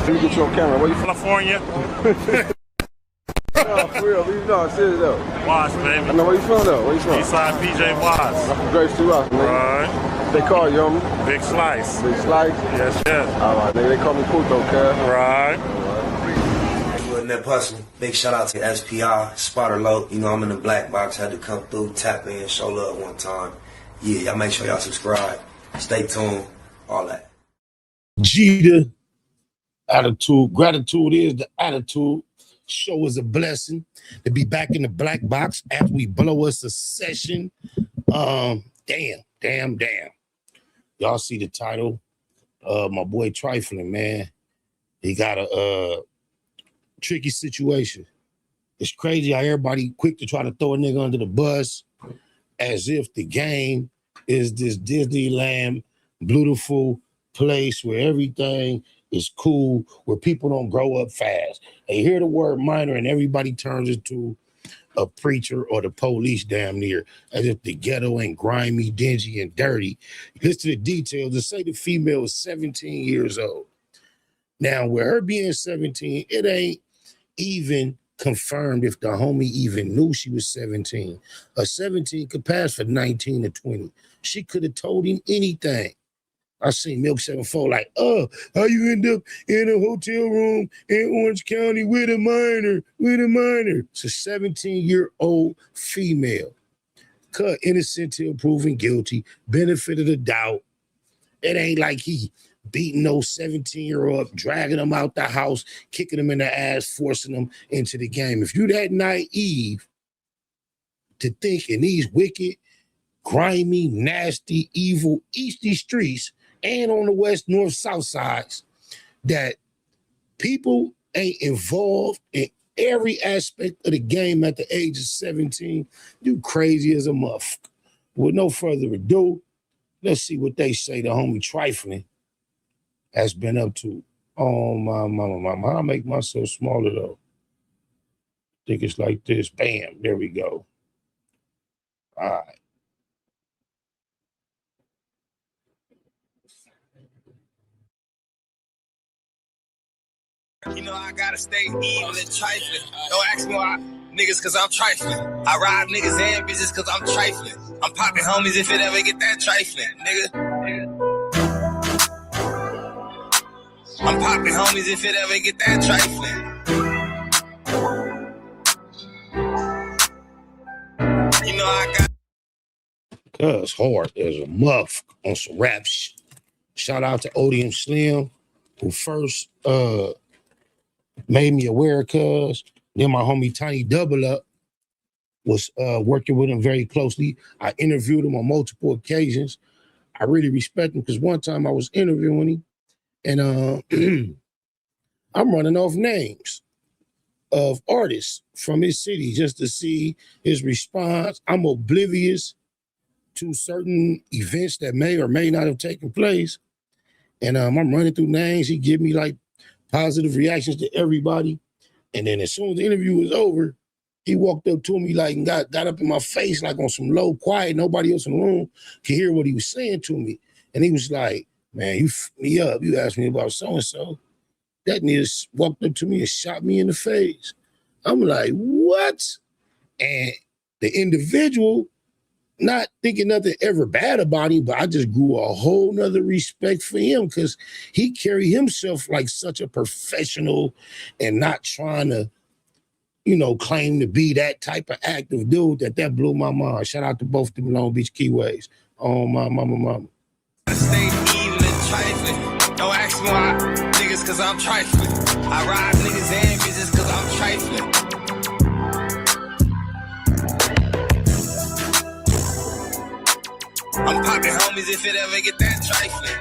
Let me get you on camera. Where you from? California. No, for real. No, serious though. Watts, baby. I know where you from though. Where you from? Eastside PJ Watts. I'm from Grace 2 Rock, nigga. Right. They call you, homie? Big Slice. Big Slice? Yes, yes. All right, nigga. They call me Puto, cuz. Right. That person. Big shout out to SPI, Spotter Low. You know, I'm in the black box. Had to come through, tap in, show love one time. Yeah, y'all make sure y'all subscribe. Stay tuned. All that. Jeter, attitude. Gratitude is the attitude. Show is a blessing to be back in the black box after we blow us a session. Damn. Y'all see the title? My boy Trifling, man. He got a tricky situation. It's crazy how everybody quick to try to throw a nigga under the bus as if the game is this Disneyland beautiful place where everything is cool, where people don't grow up fast. They hear the word minor and everybody turns into a preacher or the police damn near, as if the ghetto ain't grimy, dingy, and dirty. Listen to the details. To say the female is 17 years old. Now, with her being 17, it ain't even confirmed if the homie even knew she was 17. A 17 could pass for 19 or 20. She could have told him anything. I seen Milk 74 like, how you end up in a hotel room in Orange County with a minor? It's a 17-year-old female. Cut innocent till proven guilty, benefit of the doubt. It ain't like he beating those 17-year-old up, dragging them out the house, kicking them in the ass, forcing them into the game. If you that naive to think in these wicked, grimy, nasty, evil, easty streets and on the west, north, south sides, that people ain't involved in every aspect of the game at the age of 17, you crazy as a muff. With no further ado, let's see what they say the homie Trifling has been up to. Oh, my mama. I'll make myself smaller, though. I think it's like this. Bam. There we go. All right. You know, I gotta stay evil and trifling. Don't ask me why, niggas, cause I'm trifling. I ride niggas and bitches cause I'm trifling. I'm popping homies if it ever get that trifling, nigga. I'm popping homies if it ever get that trifling. You know, I got. Cuz hard as a muff on some rap shit. Shout out to Odium Slim, who first made me aware of cuz. Then my homie Tiny Double Up was working with him very closely. I interviewed him on multiple occasions. I really respect him because one time I was interviewing him and I'm running off names of artists from his city just to see his response. I'm oblivious to certain events that may or may not have taken place. And I'm running through names. He give me like positive reactions to everybody. And then as soon as the interview was over, he walked up to me like and got up in my face like on some low quiet. Nobody else in the room could hear what he was saying to me. And he was like, man, you f me up. You asked me about so-and-so. That nigga walked up to me and shot me in the face. I'm like, what? And the individual, not thinking nothing ever bad about him, but I just grew a whole nother respect for him because he carried himself like such a professional and not trying to, you know, claim to be that type of active dude that blew my mind. Shout out to both them Long Beach Keyways. Oh, my mama. Stay evil and trifling. Don't ask me why, niggas, cause I'm trifling. I ride niggas and bitches cause I'm trifling. I'm popping homies if it ever get that trifling.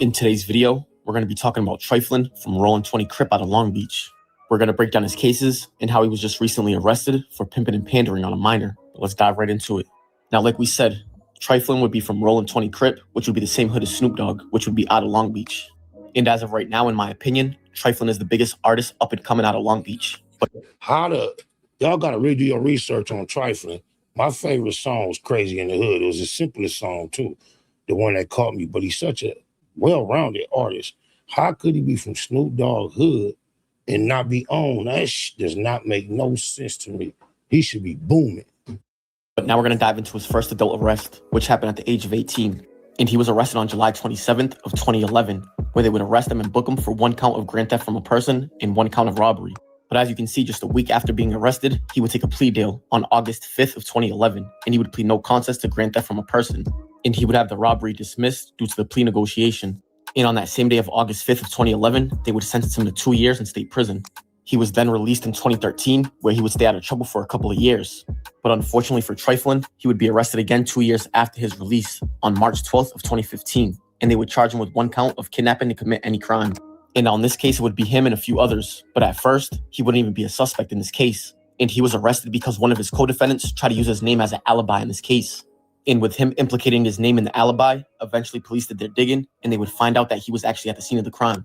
In today's video, we're going to be talking about Triflin from Rollin' 20 Crip out of Long Beach. We're going to break down his cases and how he was just recently arrested for pimping and pandering on a minor. But let's dive right into it. Now, like we said, Triflin would be from Rollin' 20 Crip, which would be the same hood as Snoop Dogg, which would be out of Long Beach. And as of right now, in my opinion, Triflin is the biggest artist up and coming out of Long Beach. But how the Y'all got to really do your research on Trifling. My favorite song was Crazy in the Hood. It was the simplest song, too, the one that caught me. But he's such a well-rounded artist. How could he be from Snoop Dogg Hood and not be on? That does not make no sense to me. He should be booming. But now we're going to dive into his first adult arrest, which happened at the age of 18. And he was arrested on July 27th of 2011, where they would arrest him and book him for 1 count of grand theft from a person and 1 count of robbery. But as you can see, just a week after being arrested, he would take a plea deal on August 5th of 2011, and he would plead no contest to grand theft from a person. And he would have the robbery dismissed due to the plea negotiation. And on that same day of August 5th of 2011, they would sentence him to 2 years in state prison. He was then released in 2013, where he would stay out of trouble for a couple of years. But unfortunately for Triflin, he would be arrested again 2 years after his release on March 12th of 2015, and they would charge him with 1 count of kidnapping to commit any crime. And on this case, it would be him and a few others. But at first, he wouldn't even be a suspect in this case. And he was arrested because one of his co-defendants tried to use his name as an alibi in this case. And with him implicating his name in the alibi, eventually police did their digging, and they would find out that he was actually at the scene of the crime.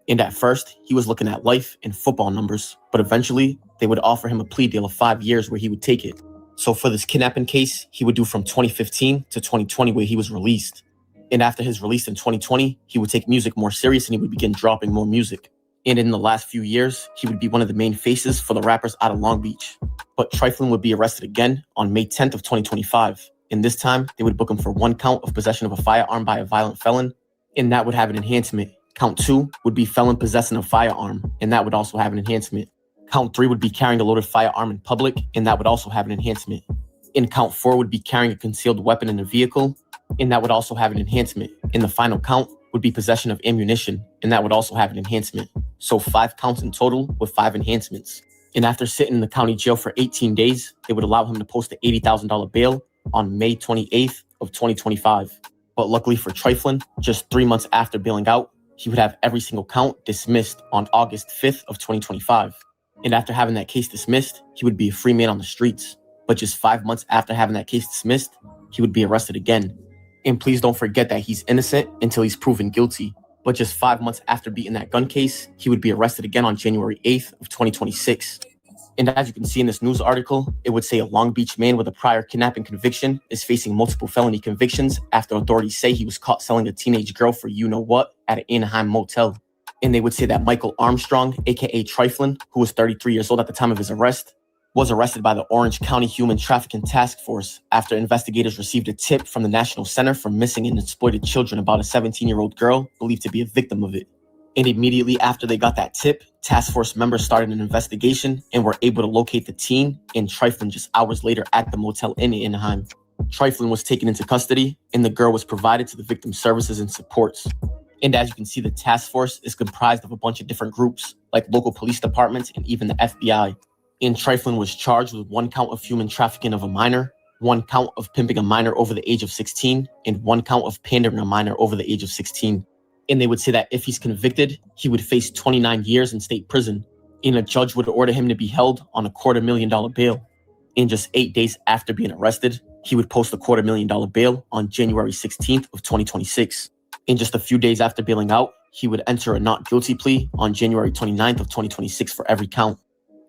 And at first, he was looking at life and football numbers, but eventually, they would offer him a plea deal of 5 years where he would take it. So for this kidnapping case, he would do from 2015 to 2020 where he was released. And after his release in 2020, he would take music more serious and he would begin dropping more music. And in the last few years, he would be one of the main faces for the rappers out of Long Beach. But Triflin would be arrested again on May 10th of 2025. And this time, they would book him for 1 count of possession of a firearm by a violent felon, and that would have an enhancement. Count 2 would be felon possessing a firearm, and that would also have an enhancement. Count 3 would be carrying a loaded firearm in public, and that would also have an enhancement. And count 4 would be carrying a concealed weapon in a vehicle, and that would also have an enhancement. And the final count would be possession of ammunition, and that would also have an enhancement. So 5 counts in total with 5 enhancements. And after sitting in the county jail for 18 days, they would allow him to post an $80,000 bail on May 28th of 2025. But luckily for Triflin, just 3 months after bailing out, he would have every single count dismissed on August 5th of 2025. And after having that case dismissed, he would be a free man on the streets. But just 5 months after having that case dismissed, he would be arrested again. And please don't forget that he's innocent until he's proven guilty. But just 5 months after beating that gun case, he would be arrested again on January 8th of 2026. And as you can see in this news article, it would say a Long Beach man with a prior kidnapping conviction is facing multiple felony convictions after authorities say he was caught selling a teenage girl for you-know-what at an Anaheim motel. And they would say that Michael Armstrong, aka Triflin, who was 33 years old at the time of his arrest, was arrested by the Orange County Human Trafficking Task Force after investigators received a tip from the National Center for Missing and Exploited Children about a 17-year-old girl believed to be a victim of it. And immediately after they got that tip, task force members started an investigation and were able to locate the teen and Triflin just hours later at the motel in Anaheim. Triflin was taken into custody and the girl was provided to the victim's services and supports. And as you can see, the task force is comprised of a bunch of different groups, like local police departments and even the FBI. And Triflin was charged with 1 count of human trafficking of a minor, 1 count of pimping a minor over the age of 16, and 1 count of pandering a minor over the age of 16. And they would say that if he's convicted, he would face 29 years in state prison, and a judge would order him to be held on a $250,000 bail. And just 8 days after being arrested, he would post a $250,000 bail on January 16th of 2026. And just a few days after bailing out, he would enter a not guilty plea on January 29th of 2026 for every count.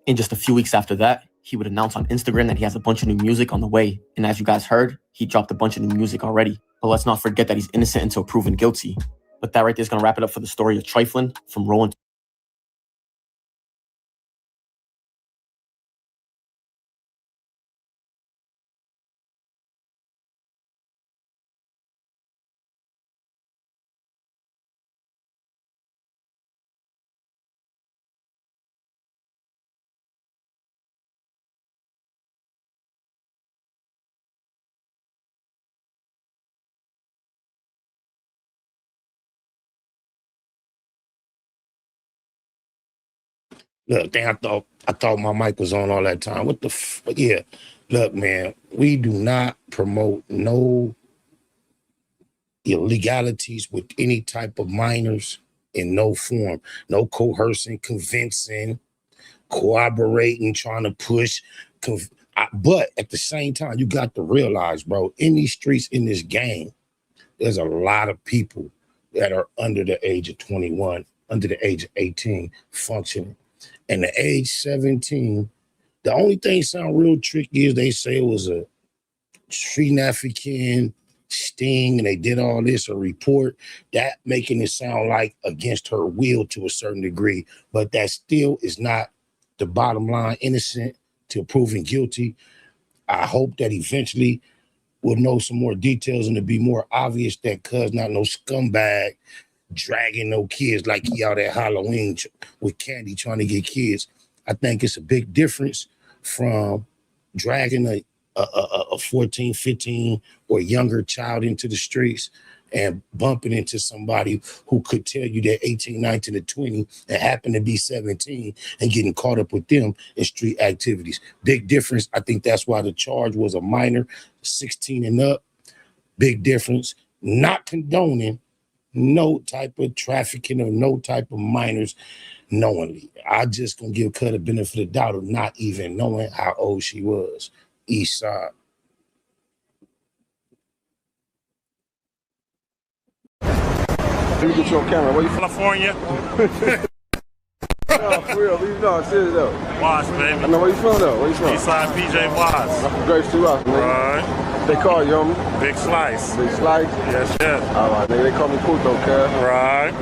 And just a few weeks after that, he would announce on Instagram that he has a bunch of new music on the way. And as you guys heard, he dropped a bunch of new music already. But let's not forget that he's innocent until proven guilty. But that right there is going to wrap it up for the story of Triflin from Rolling. Look, damn, I thought my mic was on all that time. What the yeah. Look, man, we do not promote no illegalities with any type of minors in no form. No coercing, convincing, cooperating, trying to push. But at the same time, you got to realize, bro, in these streets, in this game, there's a lot of people that are under the age of 21, under the age of 18, functioning. And the age 17, The only thing sound real tricky is they say it was a trafficking sting and they did all this, a report, that making it sound like against her will to a certain degree, but that still is not the bottom line. Innocent till proven guilty. I hope that eventually we'll know some more details and it'll be more obvious that cuz not no scumbag dragging no kids like he out at Halloween with candy trying to get kids. I think it's a big difference from dragging a 14, 15 or younger child into the streets and bumping into somebody who could tell you they're 18, 19, or 20 and happen to be 17 and getting caught up with them in street activities. Big difference. I think that's why the charge was a minor, 16 and up. Big difference. Not condoning no type of trafficking or no type of minors knowingly. I just gonna give Cut a benefit of the doubt of not even knowing how old she was. East Side. Let me get you on camera. Where you from? California. No, for real. Leave it on. Serious though. Watts, I baby. know where you from though. Where you from? Eastside PJ Watts. I'm from Grace 2 out, nigga. Right. They call you, homie. Big Slice. Big Slice. Yes, yes. All right, nigga. They call me Puto, cuz. Right.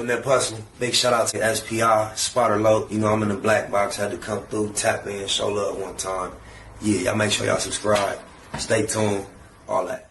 Wasn't that puzzling. Big shout out to SPI, Spotter Low. You know, I'm in the black box. Had to come through, tap in, show love one time. Yeah, y'all make sure y'all subscribe. Stay tuned. All that.